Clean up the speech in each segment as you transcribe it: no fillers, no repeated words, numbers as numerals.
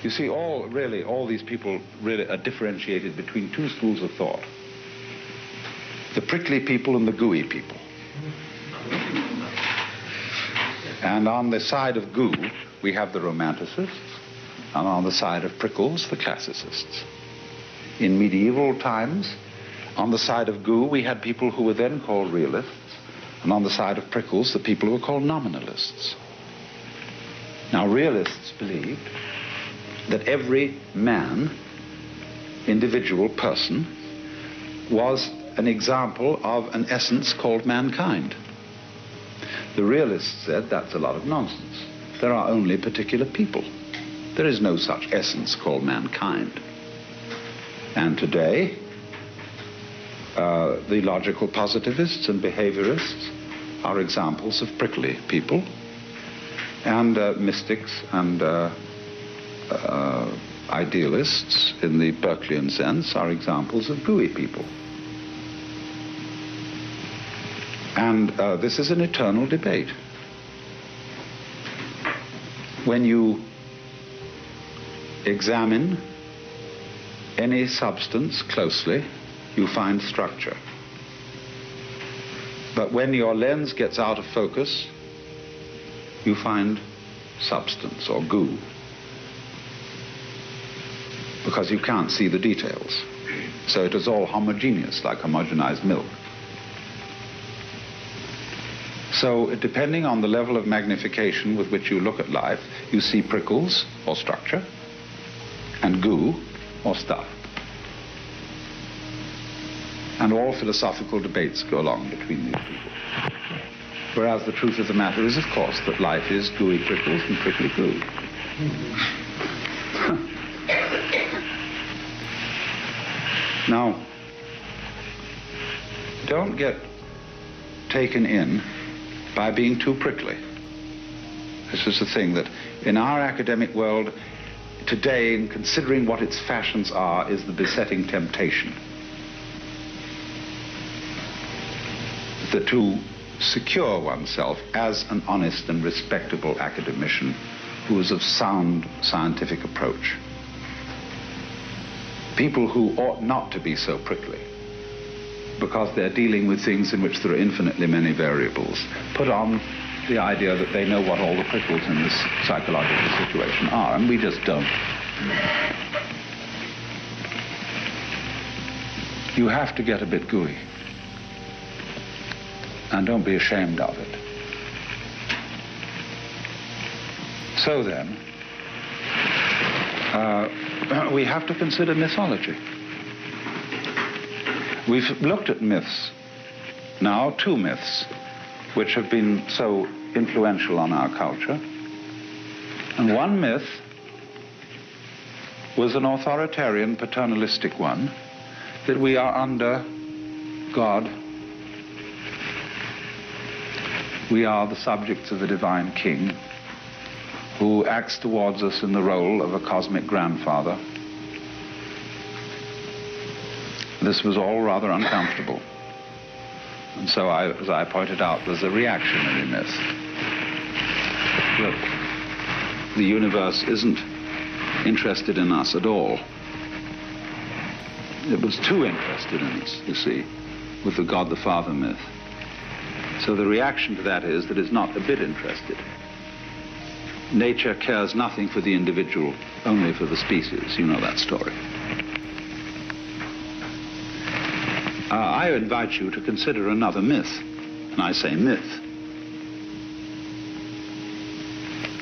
You see, all these people really are differentiated between two schools of thought. The prickly people and the gooey people. And on the side of goo, we have the romanticists, and on the side of prickles, the classicists. In medieval times, on the side of goo, we had people who were then called realists, and on the side of prickles, the people who were called nominalists. Now, realists believed that every man, individual person, was an example of an essence called mankind. The realists said that's a lot of nonsense. There are only particular people. There is no such essence called mankind. And today, the logical positivists and behaviorists are examples of prickly people, and mystics and idealists in the Berkeleyan sense are examples of gooey people. And this is an eternal debate. When you examine any substance closely, you find structure. But when your lens gets out of focus, you find substance or goo, because you can't see the details. So it is all homogeneous, like homogenized milk. So depending on the level of magnification with which you look at life, you see prickles or structure, and goo or stuff. And all philosophical debates go along between these people. Whereas the truth of the matter is, of course, that life is gooey prickles and prickly goo. Now, don't get taken in by being too prickly. This is the thing that in our academic world today, in considering what its fashions are, is the besetting temptation. That to secure oneself as an honest and respectable academician who is of sound scientific approach. People who ought not to be so prickly, because they're dealing with things in which there are infinitely many variables, put on the idea that they know what all the prickles in this psychological situation are, and we just don't. You have to get a bit gooey. And don't be ashamed of it. So then, we have to consider mythology. We've looked at myths now, two myths, which have been so influential on our culture. And one myth was an authoritarian, paternalistic one, that we are under God. We are the subjects of the divine king who acts towards us in the role of a cosmic grandfather. This was all rather uncomfortable. And so, as I pointed out, there's a reactionary myth that the universe isn't interested in us at all. It was too interested in us, you see, with the God the Father myth. So the reaction to that is that it's not a bit interested. Nature cares nothing for the individual, only for the species. You know that story. I invite you to consider another myth, and I say myth,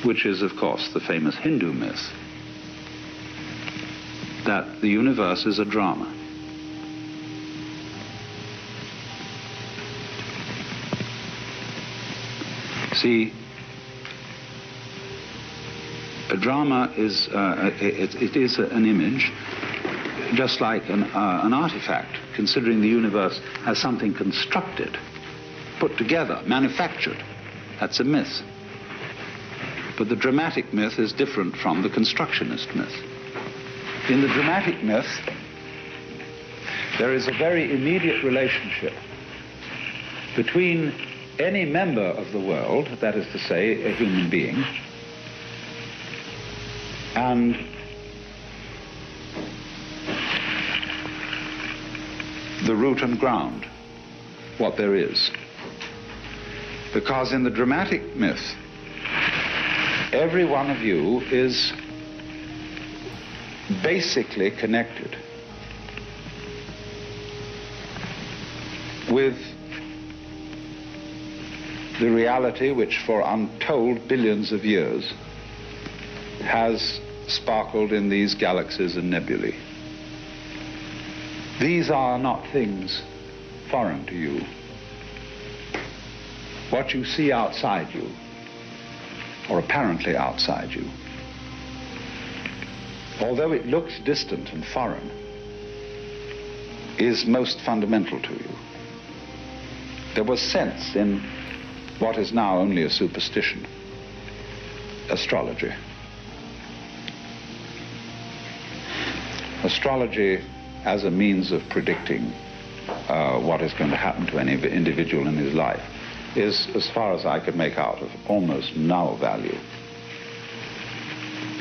which is, of course, the famous Hindu myth that the universe is a drama. See, a drama is, it is an image, just like an artifact, considering the universe as something constructed, put together, manufactured. That's a myth. But the dramatic myth is different from the constructionist myth. In the dramatic myth, there is a very immediate relationship between any member of the world, that is to say, a human being, and the root and ground, what there is. Because in the dramatic myth, every one of you is basically connected with the reality which for untold billions of years has sparkled in these galaxies and nebulae. These are not things foreign to you. What you see outside you, or apparently outside you, although it looks distant and foreign, is most fundamental to you. There was sense in what is now only a superstition, astrology. Astrology as a means of predicting what is going to happen to any individual in his life is, as far as I could make out, of almost null value.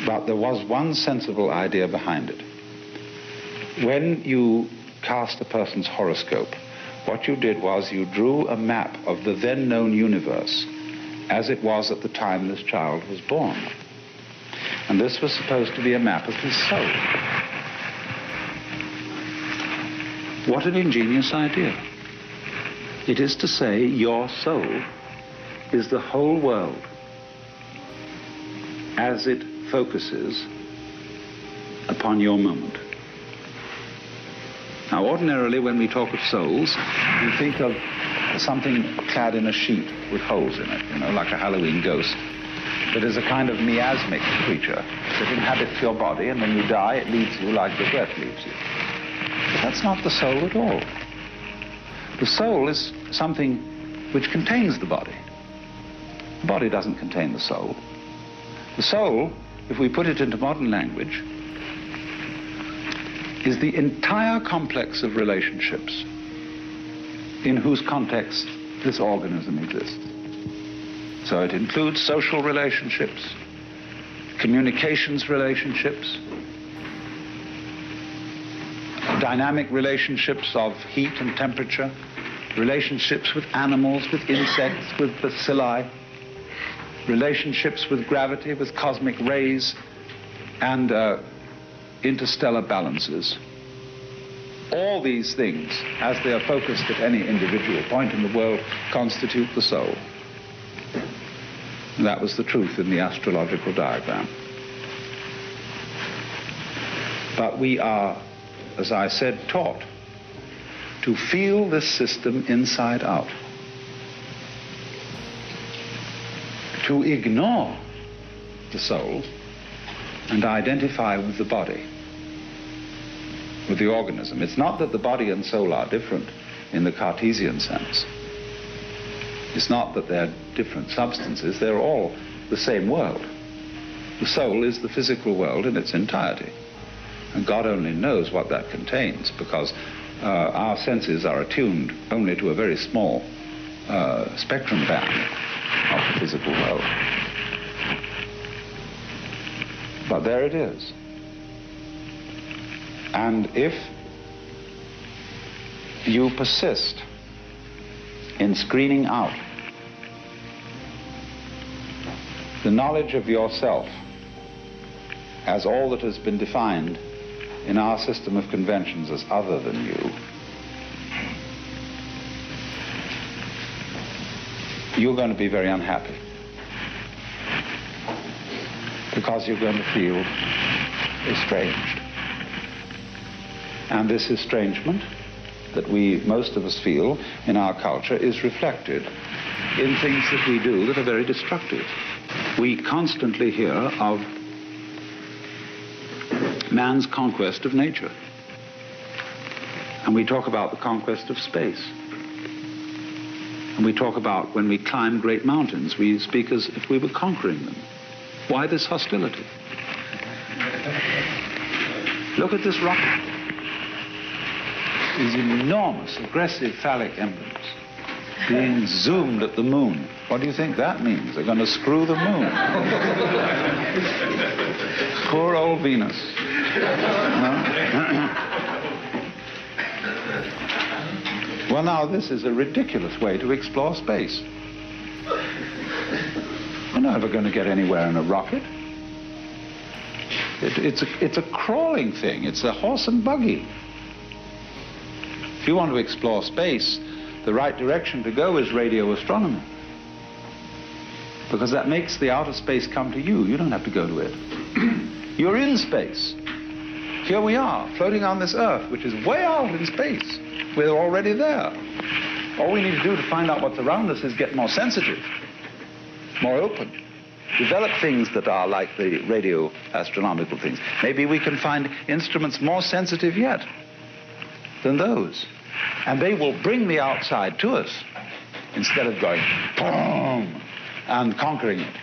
But there was one sensible idea behind it. When you cast a person's horoscope, what you did was you drew a map of the then known universe as it was at the time this child was born. And this was supposed to be a map of his soul. What an ingenious idea. It is to say, your soul is the whole world as it focuses upon your moment. Now, ordinarily, when we talk of souls, we think of something clad in a sheet with holes in it, like a Halloween ghost, that is a kind of miasmic creature that inhabits your body, and when you die, it leaves you like the breath leaves you. But that's not the soul at all. The soul is something which contains the body. The body doesn't contain the soul. The soul, if we put it into modern language, is the entire complex of relationships in whose context this organism exists. So it includes social relationships, communications relationships, dynamic relationships of heat and temperature, relationships with animals, with insects, with bacilli, relationships with gravity, with cosmic rays, and interstellar balances. All these things, as they are focused at any individual point in the world, constitute the soul. And that was the truth in the astrological diagram. But we are, as I said, taught to feel this system inside out, to ignore the soul and identify with the body, with the organism. It's not that the body and soul are different in the Cartesian sense. It's not that they're different substances. They're all the same world. The soul is the physical world in its entirety. And God only knows what that contains, because our senses are attuned only to a very small spectrum band of the physical world. But there it is. And if you persist in screening out the knowledge of yourself as all that has been defined in our system of conventions as other than you, you're going to be very unhappy, because you're going to feel estranged. And this estrangement that most of us feel in our culture is reflected in things that we do that are very destructive. We constantly hear of man's conquest of nature. And we talk about the conquest of space. And we talk about when we climb great mountains, we speak as if we were conquering them. Why this hostility? Look at this rocket. These enormous, aggressive phallic emblems being zoomed at the moon. What do you think that means? They're going to screw the moon. Poor old Venus. No? Well, now, this is a ridiculous way to explore space. You're never going to get anywhere in a rocket. It's a crawling thing. It's a horse and buggy. If you want to explore space, the right direction to go is radio astronomy. Because that makes the outer space come to you. You don't have to go to it. You're in space. Here we are, floating on this Earth, which is way out in space. We're already there. All we need to do to find out what's around us is get more sensitive, more open, develop things that are like the radio astronomical things. Maybe we can find instruments more sensitive yet than those. And they will bring the outside to us instead of going, boom, and conquering it.